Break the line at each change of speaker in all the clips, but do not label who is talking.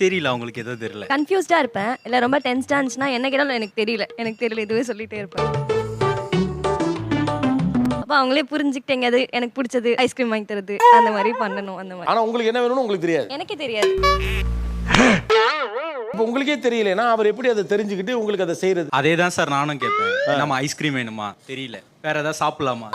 தெரியல உங்களுக்கு எதுவும் தெரியல.
கன்ஃபியூஸ்டா இருப்பேன். இல்ல ரொம்ப டென்ஸ்டா இருந்துச்சுன்னா என்ன கேட்டாலும் எனக்கு தெரியல இதுவே சொல்லிட்டே இருப்பேன். அப்ப அவங்களே புரிஞ்சுக்கிட்டு எங்கேயாவது எனக்கு பிடிச்சது ஐஸ்கிரீம் வாங்கி தரது அந்த மாதிரி பண்ணணும். அந்த மாதிரி
ஆனா உங்களுக்கு என்ன வேணும்னு உங்களுக்கு தெரியாது.
எனக்கே தெரியாது.
இப்போ உங்களுக்கே தெரியலனா அவர் எப்படி அதை தெரிஞ்சுக்கிட்டு உங்களுக்கு அதை செய்யறது?
அதே தான் சார் நானும் கேட்பேன். நம்ம ஐஸ்கிரீம் வேணுமா தெரியல, வேற ஏதாவது சாப்பிடலாமா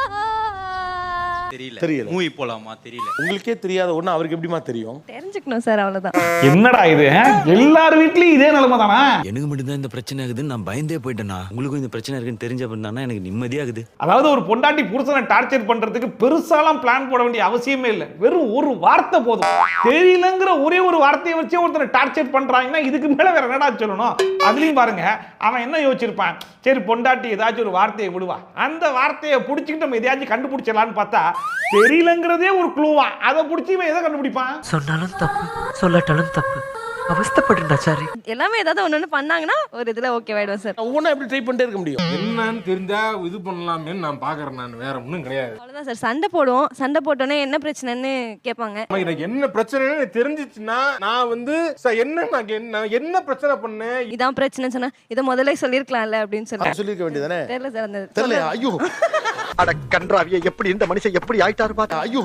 தெரியல, மூவி போலாமா தெரியல.
உங்களுக்கே தெரியாத ஒண்ணு அவருக்கு எப்படிமா தெரியும்?
தெரிஞ்சுக்கணும் சார், அவ்வளவுதான்.
என்னடா இது, எல்லார் வீட்லயும் இதே நிலைமை தானா?
எனக்கு மட்டும் தான் இந்த பிரச்சனை ஆகுதுன்னு நான் பயந்தே போயிட்டேனா? உங்களுக்கும் இந்த பிரச்சனை இருக்குன்னு தெரிஞ்ச பண்ணா எனக்கு நிம்மதியாகுது.
அதாவது ஒரு பொண்டாட்டி புருஷனை டார்ச்சர் பண்றதுக்கு பெருசாலாம் பிளான் போட வேண்டிய அவசியமே இல்லை. வெறும் ஒரு வார்த்தை போதும். தெரியலங்கிற ஒரே ஒரு வார்த்தையை வச்சே ஒருத்தனை டார்ச்சர் பண்றாங்கன்னா இதுக்கு மேல வேற என்னடா சொல்லணும்? அதுலயும் பாருங்க, அவன் என்ன யோசிச்சிருப்பான், சரி பொண்டாட்டி ஏதாச்சும் ஒரு வார்த்தையை விடுவா, அந்த வார்த்தையை பிடிச்சிக்கிட்டு நம்ம எதையாச்சும் கண்டுபிடிச்சிடலான்னு பார்த்தா தெரியலங்கிறதே ஒரு க்ளூவா, அதை பிடிச்சி இவன் எதை கண்டுபிடிப்பான்?
சொன்னாலும் தப்பு சொல்லட்டாலும் தப்பு, அவஸ்தப்படுறா சாரி.
எல்லாமே ஏதாவது ஒண்ணு பண்ணாங்கன்னா ஒரு இதுல ஓகே ஆயிடும் சார்.
ஒவ்வொன்றும் எப்படி ட்ரை பண்ணிட்டே இருக்க முடியும்?
என்னன்னு தெரிஞ்சா இது பண்ணலாமே நான் பாக்குறேன். நான் வேற ஒன்றும் கிடையாது.
அவ்வளவுதான் சார். சண்டை போடுவோம். சண்டை போட்டோன்னே என்ன பிரச்சனைன்னு கேட்பாங்க.
எனக்கு என்ன பிரச்சனைன்னு தெரிஞ்சிச்சுன்னா நான் வந்து என்ன பிரச்சனை பண்ணேன்,
இதான் பிரச்சனை சொன்னா இதை முதல்ல சொல்லிருக்கலாம்ல அப்படின்னு சொல்லி
சொல்லிருக்க வேண்டியதானே?
தெரியல சார். அந்த
தெரியல. ஐயோ
அட கன்றாவிய, எப்படி இந்த மனுஷன் எப்படி ஆயிட்டாரு பாத்தா.
ஐயோ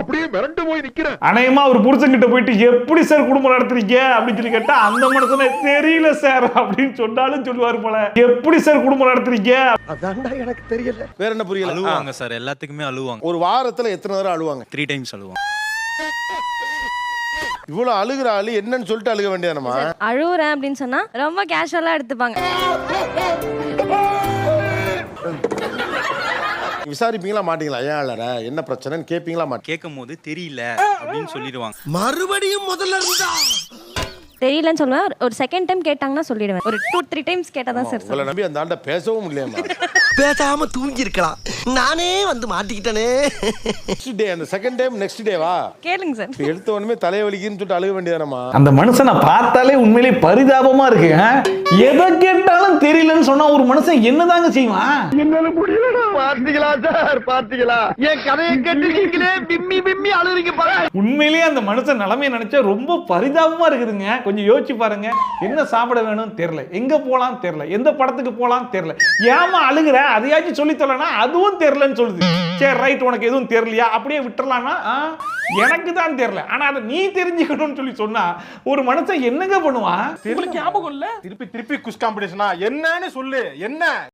அப்படியே மிரண்டு போய் நிக்கிறேன்.
அநேகமா ஒரு புருஷன் கிட்ட போயிட்டு எப்படி சார் குடும்பம் நடத்துறீங்க அப்படின்னு சொல்லி கேட்டா அந்த மனுஷனே தெரியல சார் அப்படின்னு சொன்னாலும் சொல்லுவாரு போல. எப்படி சார் குடும்பம் நடத்துறீங்க?
அதான்டா எனக்கு தெரியல.
வேற என்ன புரியல?
அழுவாங்க சார், எல்லாத்துக்குமே அழுவாங்க.
ஒரு வாரத்துல எத்தனை தடவை அழுவாங்க?
3 times அழுவாங்க.
இவ்வளவு அழுகிற ஆளு என்னன்னு சொல்லிட்டு அழுக வேண்டியதானமா?
அழுவுறேன் அப்படின்னு சொன்னா ரொம்ப கேஷுவலா எடுத்துப்பாங்க.
விசாரிப்பீங்களா மாட்டீங்களா? ஏன் அழற, என்ன பிரச்சனைன்னு கேட்பீங்களா மாட்டீங்க?
கேட்கும் போது தெரியல அப்படின்னு சொல்லிடுவாங்க.
மறுபடியும் முதல்ல இருந்தா
தெரியலன்னு சொல்லுவேன். ஒரு செகண்ட் டைம் கேட்டாங்கன்னா சொல்லிடுவேன். ஒரு 2-3 டைம்ஸ் கேட்டாதான் சார்.
உங்களை நம்பி அந்த ஆண்ட பேசவும் முடியலமா.
பேசாம தூங்கி இருக்கலாம், நானே வந்து மாட்டிக்கிட்டனே.
நெக்ஸ்ட் டே, அந்த செகண்ட் டைம் நெக்ஸ்ட் டேவா
கேளுங்க சார்.
எடுத்த உடனே தலைவலிக்குன்னு சொல்லிட்டு அழுக வேண்டியதானமா?
அந்த மனுஷனை பார்த்தாலே உண்மையிலே பரிதாபமா இருக்கு. எதை கேட்டாலும் தெரியலன்னு சொன்னா ஒரு மனுஷன் என்னதாங்க செய்வான்?
என்னால முடியலடா. பாத்தீங்களா சார், பாத்தீங்களா என் கதையை கேட்டு நீங்களே பிம்மி பிம்மி அழுறீங்க பாரு.
உண்மையிலேயே அந்த மனுஷன் நிலைமையை நினைச்சா ரொம்ப பரிதாபமா இருக்குதுங்க. கொஞ்சம் யோசிச்சு பாருங்க. என்ன சாப்பிட வேணும் தெரியல, எங்க போலாம் தெரியல, எந்த படத்துக்கு போலாம் தெரியல, ஏமா அழுகுற அதையாச்சும் சொல்லி தரலனா அதுவும் தெரியலன்னு சொல்லுது. சரி ரைட், உனக்கு எதுவும் தெரியலையா அப்படியே விட்டுறலாம்னா எனக்கு தான் தெரியல, ஆனா அதை நீ தெரிஞ்சுக்கணும்னு சொல்லி சொன்னா ஒரு மனுஷன் என்னங்க பண்ணுவான்?
ஞாபகம் இல்ல. திருப்பி குஸ் காம்படிஷனா என்னன்னு சொல்லு. என்ன